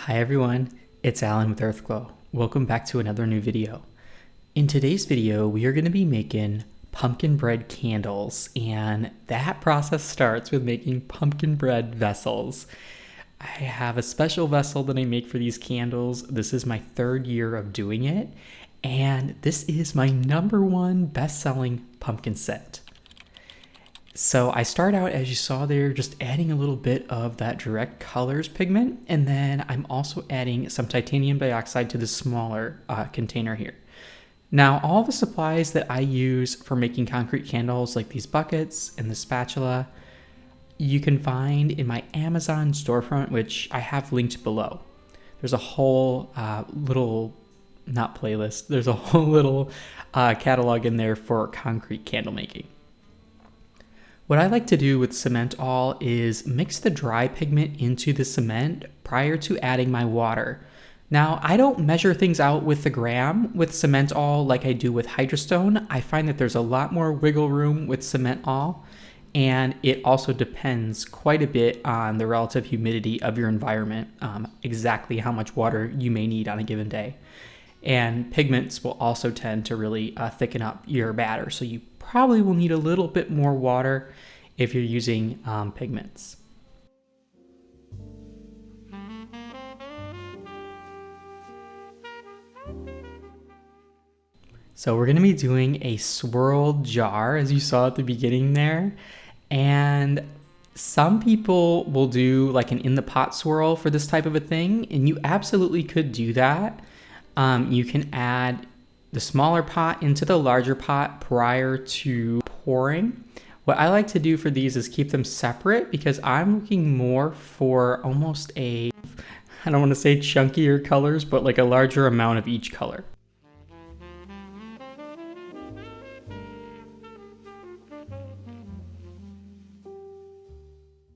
Hi everyone, it's Allen with Earthglow. Welcome back to another new video. In today's video, we are going to be making pumpkin bread candles, and that process starts with making pumpkin bread vessels. I have a special vessel that I make for these candles. This is my third year of doing it, and this is my #1 best-selling pumpkin set. So I start out, as you saw there, just adding a little bit of that direct colors pigment, and then I'm also adding some titanium dioxide to the smaller container here. Now, all the supplies that I use for making concrete candles, like these buckets and the spatula, you can find in my Amazon storefront, which I have linked below. There's a whole not playlist, there's a whole little catalog in there for concrete candle making. What I like to do with cement all is mix the dry pigment into the cement prior to adding my water. Now, I don't measure things out with the gram with cement all like I do with hydrostone. I find that there's a lot more wiggle room with cement all, and it also depends quite a bit on the relative humidity of your environment, exactly how much water you may need on a given day. And pigments will also tend to really thicken up your batter, so you probably will need a little bit more water if you're using pigments. So we're going to be doing a swirled jar, as you saw at the beginning there, and some people will do like an in the pot swirl for this type of a thing, and you absolutely could do that. You can add the smaller pot into the larger pot prior to pouring. What I like to do for these is keep them separate because I'm looking more for almost I don't want to say chunkier colors, but like a larger amount of each color.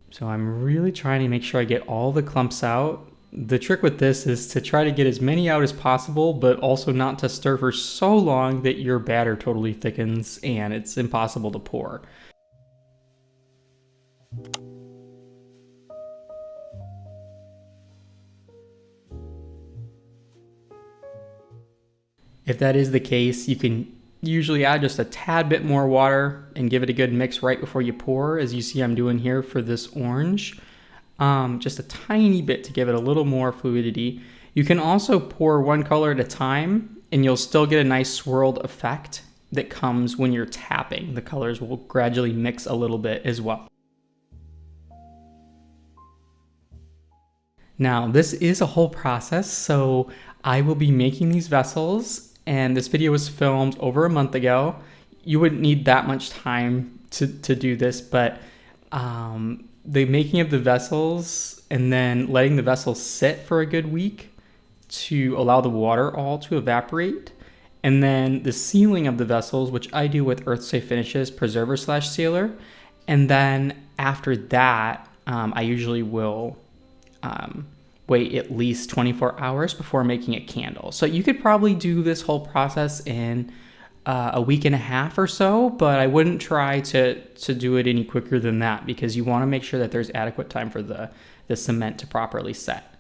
So I'm really trying to make sure I get all the clumps out. The trick with this is to try to get as many out as possible, but also not to stir for so long that your batter totally thickens and it's impossible to pour. If that is the case, you can usually add just a tad bit more water and give it a good mix right before you pour, as you see I'm doing here for this orange. Just a tiny bit to give it a little more fluidity. You can also pour one color at a time and you'll still get a nice swirled effect that comes when you're tapping. The colors will gradually mix a little bit as well. Now, this is a whole process, so I will be making these vessels, and this video was filmed over a month ago. You wouldn't need that much time to do this, but the making of the vessels and then letting the vessels sit for a good week to allow the water all to evaporate, and then the sealing of the vessels, which I do with Earth Safe Finishes preserver / sealer, and then after that I usually will wait at least 24 hours before making a candle. So you could probably do this whole process in a week and a half or so, but I wouldn't try to do it any quicker than that because you want to make sure that there's adequate time for the cement to properly set.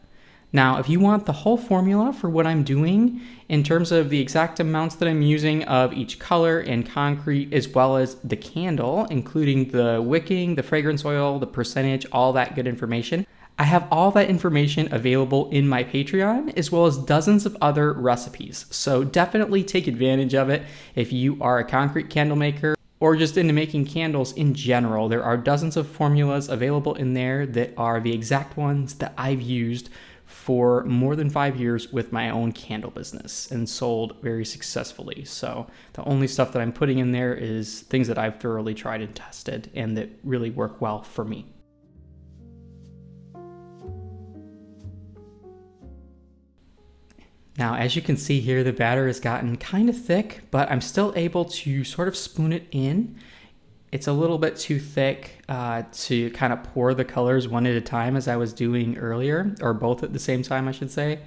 Now, if you want the whole formula for what I'm doing in terms of the exact amounts that I'm using of each color and concrete, as well as the candle, including the wicking, the fragrance oil, the percentage, all that good information, I have all that information available in my Patreon, as well as dozens of other recipes. So definitely take advantage of it if you are a concrete candle maker or just into making candles in general. There are dozens of formulas available in there that are the exact ones that I've used for more than 5 years with my own candle business and sold very successfully. So the only stuff that I'm putting in there is things that I've thoroughly tried and tested and that really work well for me. Now, as you can see here, the batter has gotten kind of thick, but I'm still able to sort of spoon it in. It's a little bit too thick to kind of pour the colors one at a time as I was doing earlier, or both at the same time, I should say.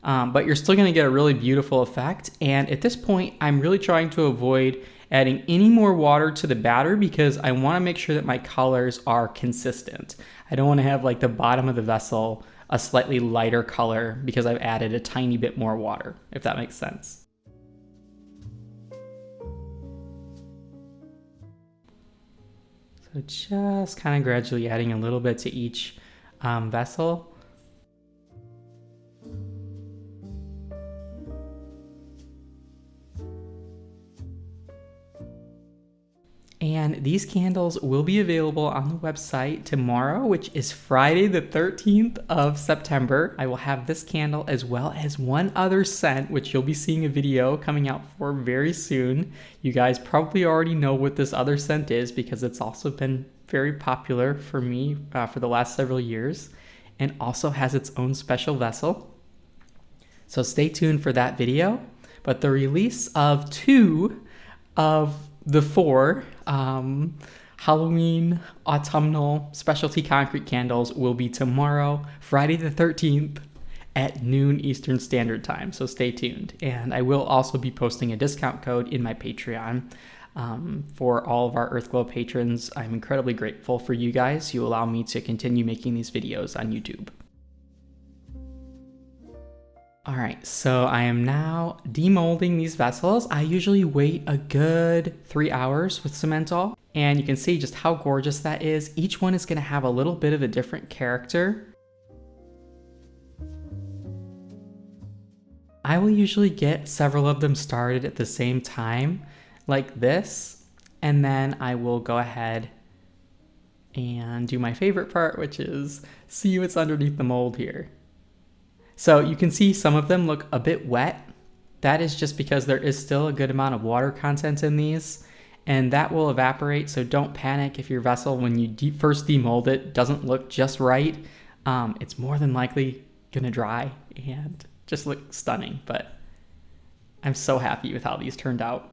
But you're still gonna get a really beautiful effect. And at this point, I'm really trying to avoid adding any more water to the batter because I wanna make sure that my colors are consistent. I don't wanna have like the bottom of the vessel a slightly lighter color because I've added a tiny bit more water, if that makes sense. So just kind of gradually adding a little bit to each vessel. And these candles will be available on the website tomorrow, which is Friday the 13th of September. I will have this candle as well as one other scent, which you'll be seeing a video coming out for very soon. You guys probably already know what this other scent is because it's also been very popular for me for the last several years, and also has its own special vessel. So stay tuned for that video. But the release of 2 of the 4 Halloween autumnal specialty concrete candles will be tomorrow, Friday the 13th at noon Eastern Standard Time. So stay tuned. And I will also be posting a discount code in my Patreon for all of our Earthglow patrons. I'm incredibly grateful for you guys. You allow me to continue making these videos on YouTube. All right, so I am now demolding these vessels. I usually wait a good 3 hours with Cementol, and you can see just how gorgeous that is. Each one is gonna have a little bit of a different character. I will usually get several of them started at the same time, like this, and then I will go ahead and do my favorite part, which is see what's underneath the mold here. So you can see some of them look a bit wet. That is just because there is still a good amount of water content in these, and that will evaporate. So don't panic if your vessel, when you first demold it, doesn't look just right. It's more than likely gonna dry and just look stunning, but I'm so happy with how these turned out.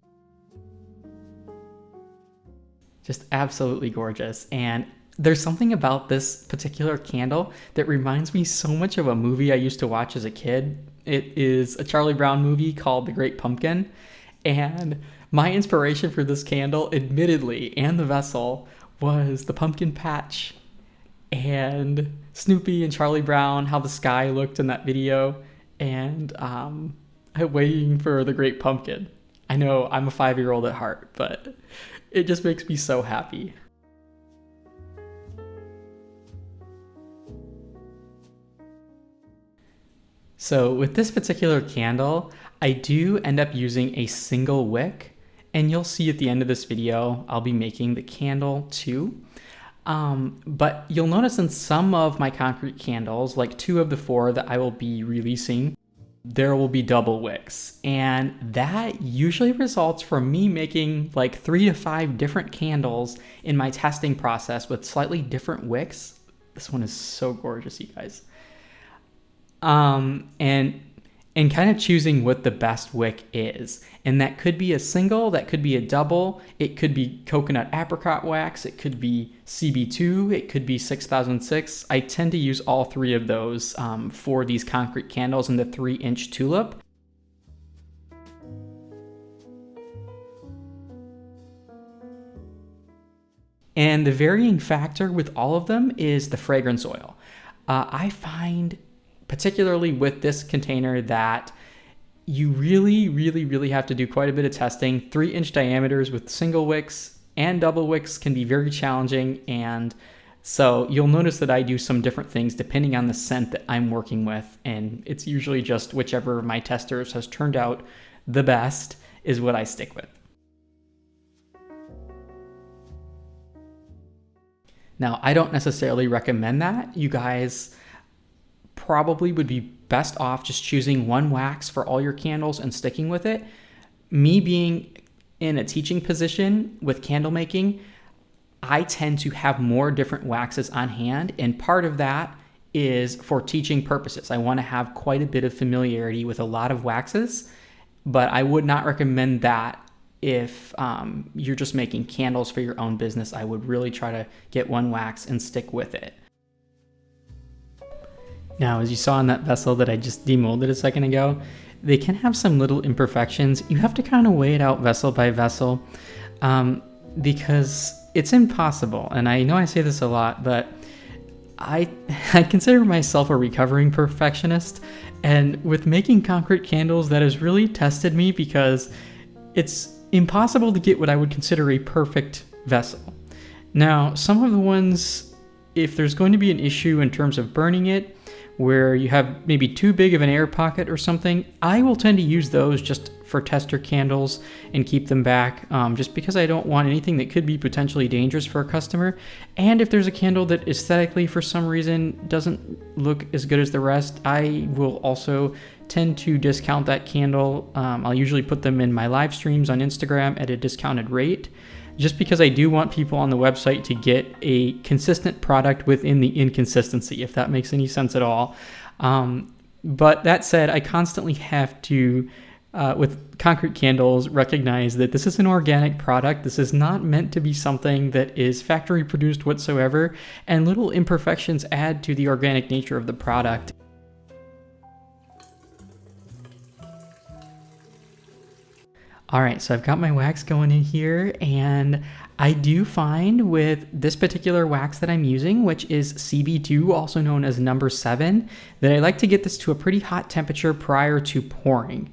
Just absolutely gorgeous. And there's something about this particular candle that reminds me so much of a movie I used to watch as a kid. It is a Charlie Brown movie called The Great Pumpkin. And my inspiration for this candle, admittedly, and the vessel, was the pumpkin patch and Snoopy and Charlie Brown, how the sky looked in that video, and waiting for the Great Pumpkin. I know I'm a 5-year-old at heart, but it just makes me so happy. So with this particular candle, I do end up using a single wick, and you'll see at the end of this video, I'll be making the candle too. But you'll notice in some of my concrete candles, like 2 of the 4 that I will be releasing, there will be double wicks. And that usually results from me making like 3 to 5 different candles in my testing process with slightly different wicks. This one is so gorgeous, you guys. And kind of choosing what the best wick is. And that could be a single, that could be a double, it could be coconut apricot wax, it could be CB2, it could be 6006. I tend to use all 3 of those for these concrete candles in the 3-inch tulip. And the varying factor with all of them is the fragrance oil. I find, particularly with this container, that you really have to do quite a bit of testing. 3-inch diameters with single wicks and double wicks can be very challenging, and so you'll notice that I do some different things depending on the scent that I'm working with, and it's usually just whichever of my testers has turned out the best is what I stick with. Now, I don't necessarily recommend that. You guys probably would be best off just choosing one wax for all your candles and sticking with it. Me being in a teaching position with candle making, I tend to have more different waxes on hand, and part of that is for teaching purposes. I want to have quite a bit of familiarity with a lot of waxes, but I would not recommend that if you're just making candles for your own business. I would really try to get one wax and stick with it. Now, as you saw in that vessel that I just demolded a second ago, they can have some little imperfections. You have to kind of weigh it out vessel by vessel because it's impossible. And I know I say this a lot, but I I consider myself a recovering perfectionist, and with making concrete candles, that has really tested me because it's impossible to get what I would consider a perfect vessel. Now, some of the ones, if there's going to be an issue in terms of burning it, where you have maybe too big of an air pocket or something, I will tend to use those just for tester candles and keep them back, just because I don't want anything that could be potentially dangerous for a customer. And if there's a candle that aesthetically for some reason doesn't look as good as the rest, I will also tend to discount that candle. I'll usually put them in my live streams on Instagram at a discounted rate, just because I do want people on the website to get a consistent product within the inconsistency, if that makes any sense at all. But that said, I constantly have to, with concrete candles, recognize that this is an organic product. This is not meant to be something that is factory produced whatsoever, and little imperfections add to the organic nature of the product. All right, so I've got my wax going in here, and I do find with this particular wax that I'm using, which is CB2, also known as number 7, that I like to get this to a pretty hot temperature prior to pouring.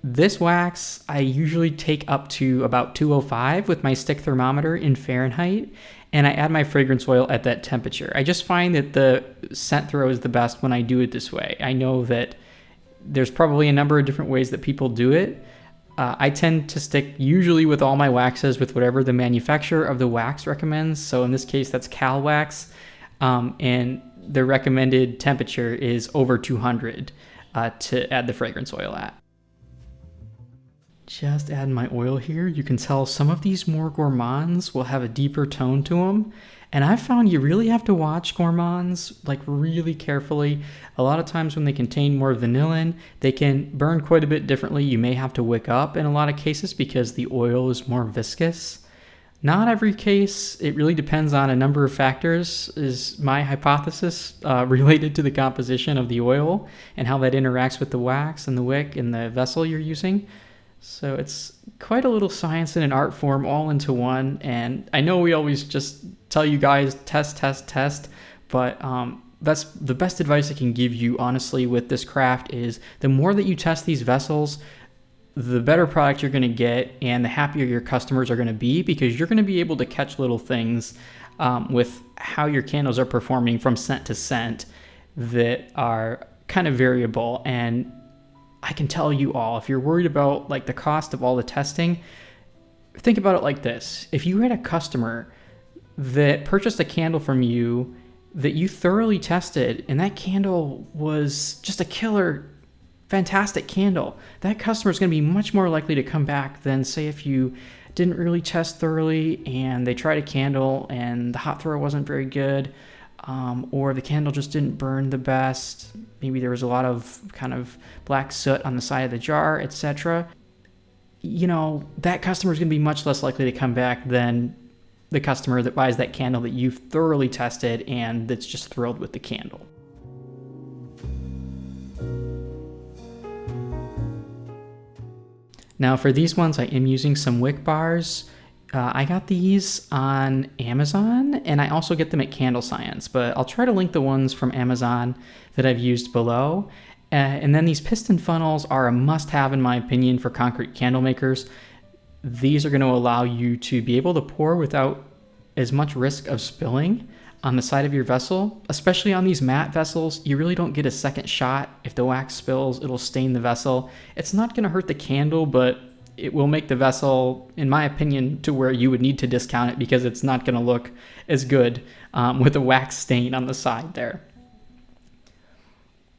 This wax, I usually take up to about 205 with my stick thermometer in Fahrenheit, and I add my fragrance oil at that temperature. I just find that the scent throw is the best when I do it this way. I know that there's probably a number of different ways that people do it. I tend to stick usually with all my waxes with whatever the manufacturer of the wax recommends. So in this case, that's Cal Wax, and the recommended temperature is over 200 to add the fragrance oil at. Just add my oil here. You can tell some of these more gourmands will have a deeper tone to them. And I've found you really have to watch gourmands like really carefully. A lot of times when they contain more vanillin, they can burn quite a bit differently. You may have to wick up in a lot of cases because the oil is more viscous. Not every case. It really depends on a number of factors, is my hypothesis, related to the composition of the oil and how that interacts with the wax and the wick and the vessel you're using. So it's quite a little science and an art form all into one. And I know we always just tell you guys test, but that's the best advice I can give you, honestly, with this craft is the more that you test these vessels, the better product you're going to get and the happier your customers are going to be, because you're going to be able to catch little things with how your candles are performing from scent to scent that are kind of variable. And I can tell you all, if you're worried about like the cost of all the testing, think about it like this. If you had a customer that purchased a candle from you that you thoroughly tested and that candle was just a killer, fantastic candle, that customer is going to be much more likely to come back than, say, if you didn't really test thoroughly and they tried a candle and the hot throw wasn't very good, or the candle just didn't burn the best. Maybe there was a lot of kind of black soot on the side of the jar, etc. You know, that customer is going to be much less likely to come back than the customer that buys that candle that you've thoroughly tested and that's just thrilled with the candle. Now for these ones, I am using some wick bars. I got these on Amazon, and I also get them at Candle Science, but I'll try to link the ones from Amazon that I've used below. And then these piston funnels are a must-have, in my opinion, for concrete candle makers. These are going to allow you to be able to pour without as much risk of spilling on the side of your vessel. Especially on these matte vessels, you really don't get a second shot. If the wax spills, it'll stain the vessel. It's not going to hurt the candle, but it will make the vessel, in my opinion, to where you would need to discount it because it's not going to look as good with a wax stain on the side there.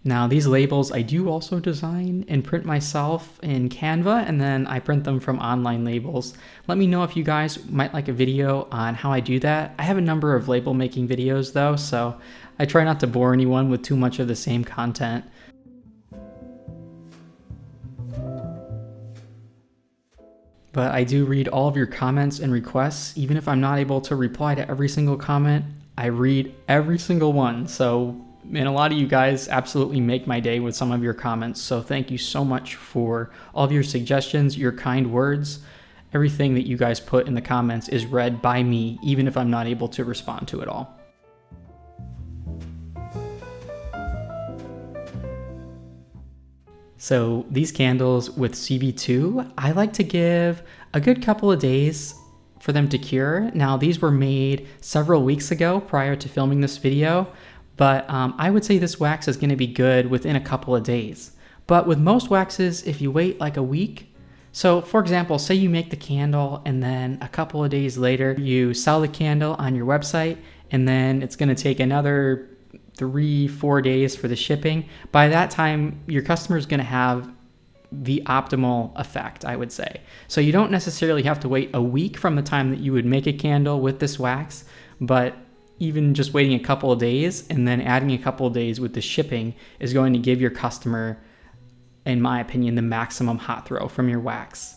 Now these labels I do also design and print myself in Canva, and then I print them from online labels. Let me know if you guys might like a video on how I do that. I have a number of label making videos though, so I try not to bore anyone with too much of the same content. But I do read all of your comments and requests. Even if I'm not able to reply to every single comment, I read every single one. So, and a lot of you guys absolutely make my day with some of your comments. So thank you so much for all of your suggestions, your kind words. Everything that you guys put in the comments is read by me, even if I'm not able to respond to it all. So these candles with CB2, I like to give a good couple of days for them to cure. Now these were made several weeks ago prior to filming this video, but I would say this wax is going to be good within a couple of days. But with most waxes, if you wait like a week, so for example, say you make the candle and then a couple of days later you sell the candle on your website, and then it's going to take another 3-4 days for the shipping. By that time, your customer is going to have the optimal effect, I would say. So you don't necessarily have to wait a week from the time that you would make a candle with this wax, but even just waiting a couple of days and then adding a couple of days with the shipping is going to give your customer, in my opinion, the maximum hot throw from your wax.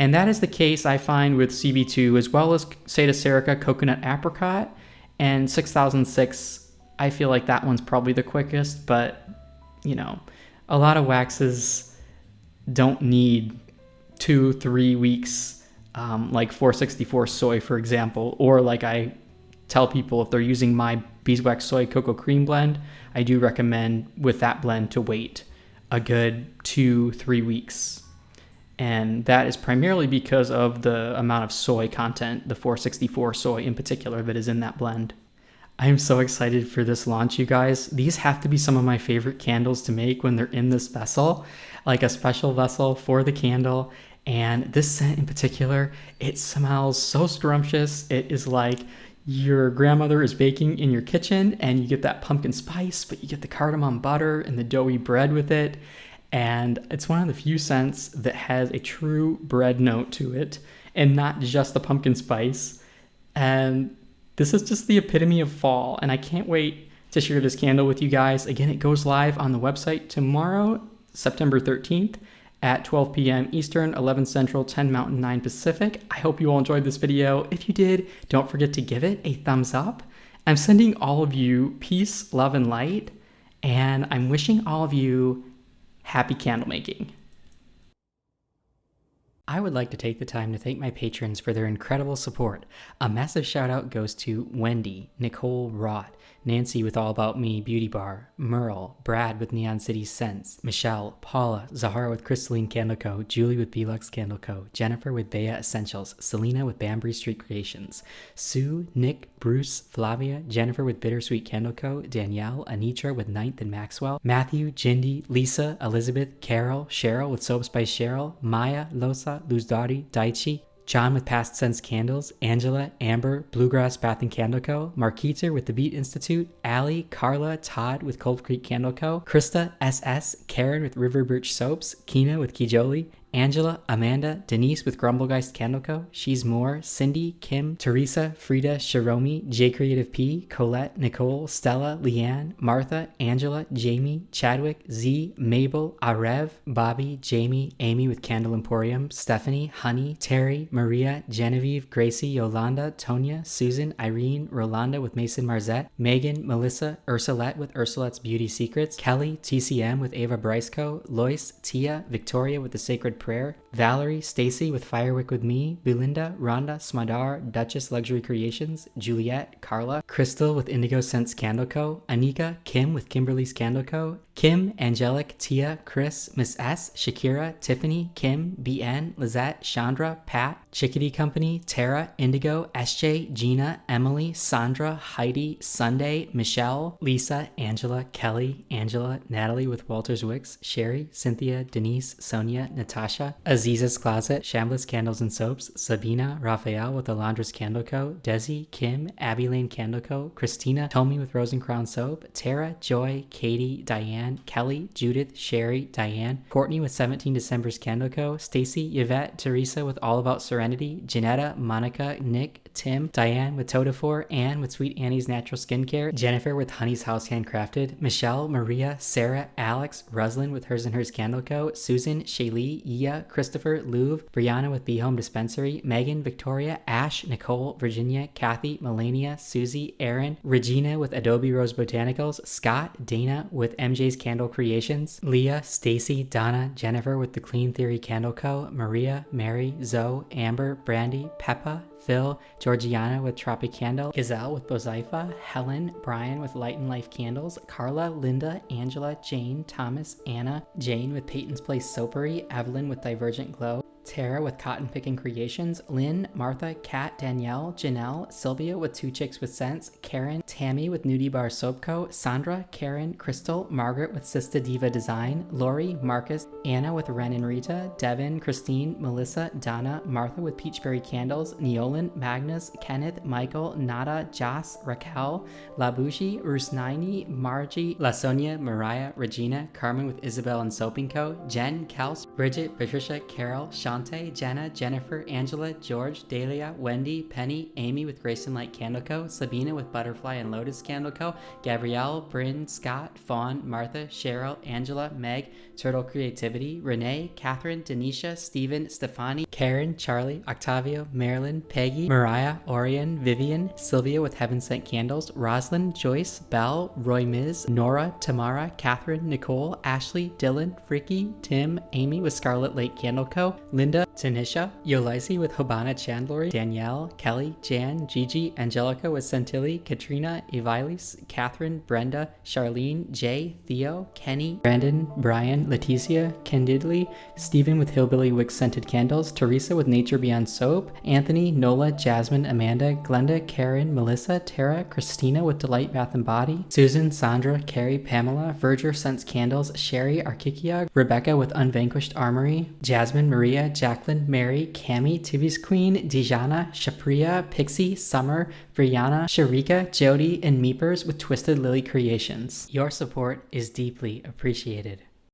And that is the case I find with CB2 as well as Seda Serica Coconut Apricot and 6006. I feel like that one's probably the quickest, but you know, a lot of waxes don't need 2-3 weeks, like 464 soy, for example, or like I tell people if they're using my beeswax soy cocoa cream blend, I do recommend with that blend to wait a good 2-3 weeks. And that is primarily because of the amount of soy content, the 464 soy in particular, that is in that blend. I'm so excited for this launch, you guys. These have to be some of my favorite candles to make when they're in this vessel, like a special vessel for the candle. And this scent in particular, it smells so scrumptious. It is like your grandmother is baking in your kitchen and you get that pumpkin spice, but you get the cardamom butter and the doughy bread with it. And it's one of the few scents that has a true bread note to it and not just the pumpkin spice. And this is just the epitome of fall, and I can't wait to share this candle with you guys. Again, it goes live on the website tomorrow, September 13th at 12 p.m. Eastern, 11 Central, 10 Mountain, 9 Pacific. I hope you all enjoyed this video. If you did, don't forget to give it a thumbs up. I'm sending all of you peace, love, and light, and I'm wishing all of you happy candle making. I would like to take the time to thank my patrons for their incredible support. A massive shout out goes to Wendy, Nicole Rott, Nancy with All About Me Beauty Bar, Merle, Brad with Neon City Scents, Michelle, Paula, Zahara with Crystalline Candle Co., Julie with Belux Candle Co., Jennifer with Bea Essentials, Selena with Banbury Street Creations, Sue, Nick, Bruce, Flavia, Jennifer with Bittersweet Candle Co., Danielle, Anitra with Ninth and Maxwell, Matthew, Jindy, Lisa, Elizabeth, Carol, Cheryl with Soap Spice Cheryl, Maya, Losa, Luzdari, Daichi, John with Past Sense Candles, Angela, Amber, Bluegrass Bath and Candle Co., Marketer with The Beat Institute, Allie, Carla, Todd with Cold Creek Candle Co., Krista, SS, Karen with River Birch Soaps, Kina with Kijoli, Angela, Amanda, Denise with Grumblegeist Candle Co., She's More, Cindy, Kim, Teresa, Frida, Shiromi, J Creative P, Colette, Nicole, Stella, Leanne, Martha, Angela, Jamie, Chadwick, Z, Mabel, Arev, Bobby, Jamie, Amy with Candle Emporium, Stephanie, Honey, Terry, Maria, Genevieve, Gracie, Yolanda, Tonya, Susan, Irene, Rolanda with Mason Marzette, Megan, Melissa, Ursulette with Ursulette's Beauty Secrets, Kelly, TCM with Ava Bryce Co., Lois, Tia, Victoria with The Sacred Prayer, Valerie, Stacy with Firewick with Me, Belinda, Rhonda, Smadar, Duchess Luxury Creations, Juliet, Carla, Crystal with Indigo Scents Candle Co., Anika, Kim with Kimberly's Candle Co., Kim, Angelic, Tia, Chris, Miss S, Shakira, Tiffany, Kim, BN, Lizette, Chandra, Pat, Chickadee Company, Tara, Indigo, SJ, Gina, Emily, Sandra, Heidi, Sunday, Michelle, Lisa, Angela, Kelly, Angela, Natalie with Walter's Wicks, Sherry, Cynthia, Denise, Sonia, Natasha, Aziza's Closet, Shambless Candles and Soaps, Sabina, Raphael with Alondra's Candle Co., Desi, Kim, Abby Lane Candle Co., Christina, Tommy with Rose and Crown Soap, Tara, Joy, Katie, Diane, Kelly, Judith, Sherry, Diane, Courtney with 17 December's Candle Co., Stacy, Yvette, Teresa with All About Serenity, Janetta, Monica, Nick, Tim, Diane with Totafor, Anne with Sweet Annie's Natural Skincare, Jennifer with Honey's House Handcrafted, Michelle, Maria, Sarah, Alex, Roslyn with Hers and Hers Candle Co., Susan, Shaylee, Ia, Christopher, Louv, Brianna with Be Home Dispensary, Megan, Victoria, Ash, Nicole, Virginia, Kathy, Melania, Susie, Aaron, Regina with Adobe Rose Botanicals, Scott, Dana with MJ's Tiffany's Candle Creations, Leah, Stacy, Donna, Jennifer with the Clean Theory Candle Co., Maria, Mary, Zoe, Amber, Brandy, Peppa, Phil, Georgiana with Tropicandle, Gazelle with Bozaifa, Helen, Brian with Light and Life Candles, Carla, Linda, Angela, Jane, Thomas, Anna, Jane with Peyton's Place Soapery, Evelyn with Divergent Glow, Tara with Cotton Picking Creations, Lynn, Martha, Kat, Danielle, Janelle, Sylvia with Two Chicks with Sense, Karen, Tammy with Nudie Bar Soap Co., Sandra, Karen, Crystal, Margaret with Sista Diva Design, Lori, Marcus, Anna with Ren and Rita, Devin, Christine, Melissa, Donna, Martha with Peachberry Candles, Neolin, Magnus, Kenneth, Michael, Nada, Joss, Raquel, Labushi, Rusnaini, Margie, Lasonia, Mariah, Regina, Carmen with Isabel and Soaping Co., Jen, Kels, Bridget, Patricia, Carol, Shante, Jenna, Jennifer, Angela, George, Dahlia, Wendy, Penny, Amy with Grace and Light Candle Co., Sabina with Butterfly and Lotus Candle Co., Gabrielle, Bryn, Scott, Fawn, Martha, Cheryl, Angela, Meg, Turtle Creativity, Renee, Catherine, Denisha, Stephen, Stefani, Karen, Charlie, Octavio, Marilyn, Peggy, Mariah, Orion, Vivian, Sylvia with Heaven Sent Candles, Roslyn, Joyce, Belle, Roy Miz, Nora, Tamara, Catherine, Nicole, Ashley, Dylan, Freaky, Tim, Amy with Scarlet Lake Candle Co., Linda, Tanisha, Yolaisi with Hobana Chandlery, Danielle, Kelly, Jan, Gigi, Angelica with Centilli, Katrina, Evilis, Catherine, Brenda, Charlene, Jay, Theo, Kenny, Brandon, Brian, Leticia, Candidly, Stephen with Hillbilly Wick Scented Candles, Teresa with Nature Beyond Soap, Anthony, Nola, Jasmine, Amanda, Glenda, Karen, Melissa, Tara, Christina with Delight Bath and Body, Susan, Sandra, Carrie, Pamela, Verger Scents Candles, Sherry, Arkikia, Rebecca with Unvanquished Armory, Jasmine, Maria, Jacqueline, Mary, Cami, Tivi's Queen, Dijana, Shapriya, Pixie, Summer, Brianna, Sharika, Jody, and Meepers with Twisted Lily Creations. Your support is deeply appreciated.